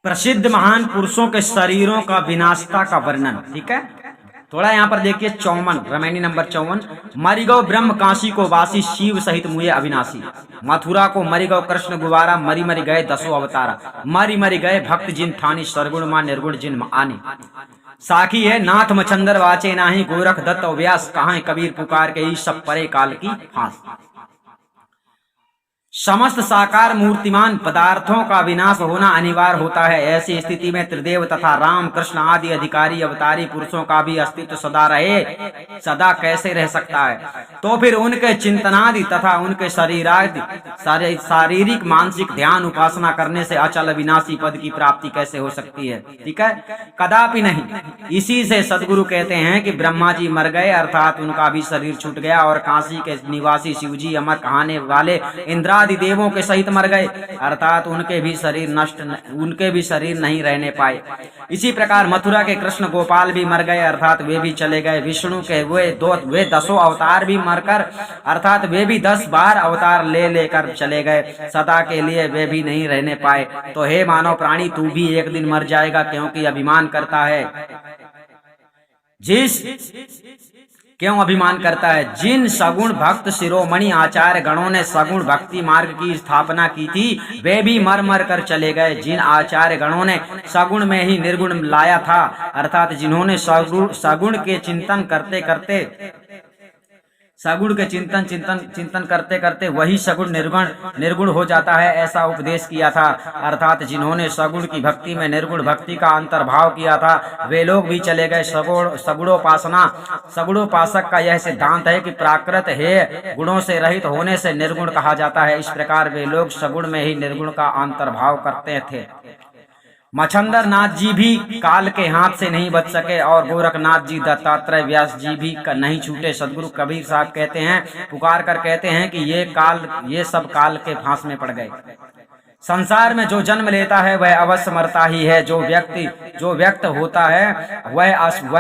प्रसिद्ध महान पुरुषों के शरीरों का विनाशता का वर्णन। ठीक है, थोड़ा यहाँ पर देखिए 54 रामायणी नंबर 54। मरिगौ ब्रह्म काशी को वासी शिव सहित मुए अविनाशी। मथुरा को मरिगौ कृष्ण गुवारा मरी मरी गए दसों अवतारा। मरी मरी गए भक्त जिन ठानी सरगुण मां निर्गुण जिन आनी। साखी है नाथ मछंदर वाचे नाही गोरख दत्त व्यास कहाँ कबीर पुकार के ही सब परे काल की फांस। समस्त साकार मूर्तिमान पदार्थों का विनाश होना अनिवार्य होता है। ऐसी स्थिति में त्रिदेव तथा राम कृष्ण आदि अधिकारी अवतारी पुरुषों का भी अस्तित्व सदा रहे, सदा कैसे रह सकता है? तो फिर उनके चिंतनादि तथा उनके शारीरिक मानसिक ध्यान उपासना करने से अचल विनाशी पद की प्राप्ति कैसे हो सकती है? ठीक है, कदापि नहीं। इसी से सदगुरु कहते हैं कि ब्रह्मा जी मर गए अर्थात उनका भी शरीर छूट गया, और काशी के निवासी शिवजी अमर कहाने वाले इंद्रा देवों के सहित मर गए अर्थात उनके भी शरीर नहीं रहने पाए। इसी प्रकार मथुरा के कृष्ण गोपाल भी मर गए अर्थात वे भी चले गए। विष्णु के वे दसों अवतार भी मरकर अर्थात वे भी 10 बार अवतार लेकर चले गए, सदा के लिए वे भी नहीं रहने पाए। तो हे मानव प्राणी, तू भी एक दिन मर जाएगा, क्योंकि अभिमान करता है क्यों अभिमान करता है? जिन सगुण भक्त शिरोमणि आचार्य गणों ने सगुण भक्ति मार्ग की स्थापना की थी वे भी मर मर कर चले गए। जिन आचार्य गणों ने सगुण में ही निर्गुण लाया था अर्थात जिन्होंने सगुण के चिंतन करते करते वही सगुण निर्गुण हो जाता है, ऐसा उपदेश किया था। अर्थात जिन्होंने सगुण की भक्ति में निर्गुण भक्ति का अंतर्भाव किया था वे लोग भी चले गए। सगुणोपासक का यह सिद्धांत है कि प्राकृत है गुणों से रहित होने से निर्गुण कहा जाता है। इस प्रकार वे लोग सगुण में ही निर्गुण का अंतर्भाव करते थे। मच्छंदर नाथ जी भी काल के हाथ से नहीं बच सके और गोरखनाथ जी दत्तात्रेय व्यास जी भी नहीं छूटे। सदगुरु कबीर साहब कहते हैं, पुकार कर कहते हैं कि ये सब काल के फांस में पड़ गए। संसार में जो जन्म लेता है वह अवश्य मरता ही है। जो व्यक्त होता है वह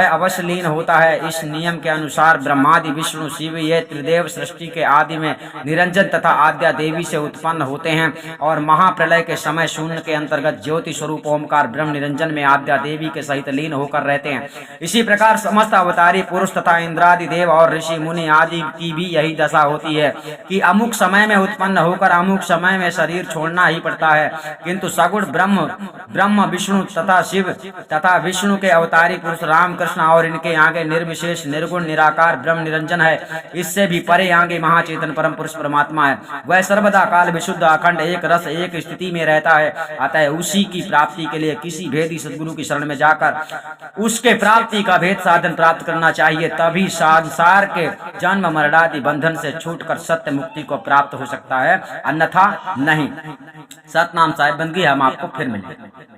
अवश्य लीन होता है। इस नियम के अनुसार ब्रह्मादि विष्णु शिव ये त्रिदेव सृष्टि के आदि में निरंजन तथा आद्या देवी से उत्पन्न होते हैं और महाप्रलय के समय शून्य के अंतर्गत ज्योति स्वरूप ओमकार ब्रह्म निरंजन में आद्या देवी के सहित लीन होकर रहते हैं। इसी प्रकार समस्त अवतारी पुरुष तथा इंद्रादि देव और ऋषि मुनि आदि की भी यही दशा होती है कि अमुक समय में उत्पन्न होकर अमुक समय में शरीर छोड़ना ही है। किंतु सगुण ब्रह्म विष्णु तथा शिव तथा विष्णु के अवतारी पुरुष राम कृष्ण और इनके आगे निर्विशेष निर्गुण निराकार ब्रह्म निरंजन है। इससे भी परे आगे महाचेतन परम पुरुष परमात्मा है। वह सर्वदा काल विशुद्ध अखंड एक रस एक स्थिति में रहता है। अतः उसी की प्राप्ति के लिए किसी भेदी सदगुरु की शरण में जाकर उसके प्राप्ति का भेद साधन प्राप्त करना चाहिए। तभी संसार के जन्म मरणादि बंधन से छूटकर सत्य मुक्ति को प्राप्त हो सकता है, अन्यथा नहीं। सतनाम साहिब बंदगी हम आपको फिर मिलेंगे।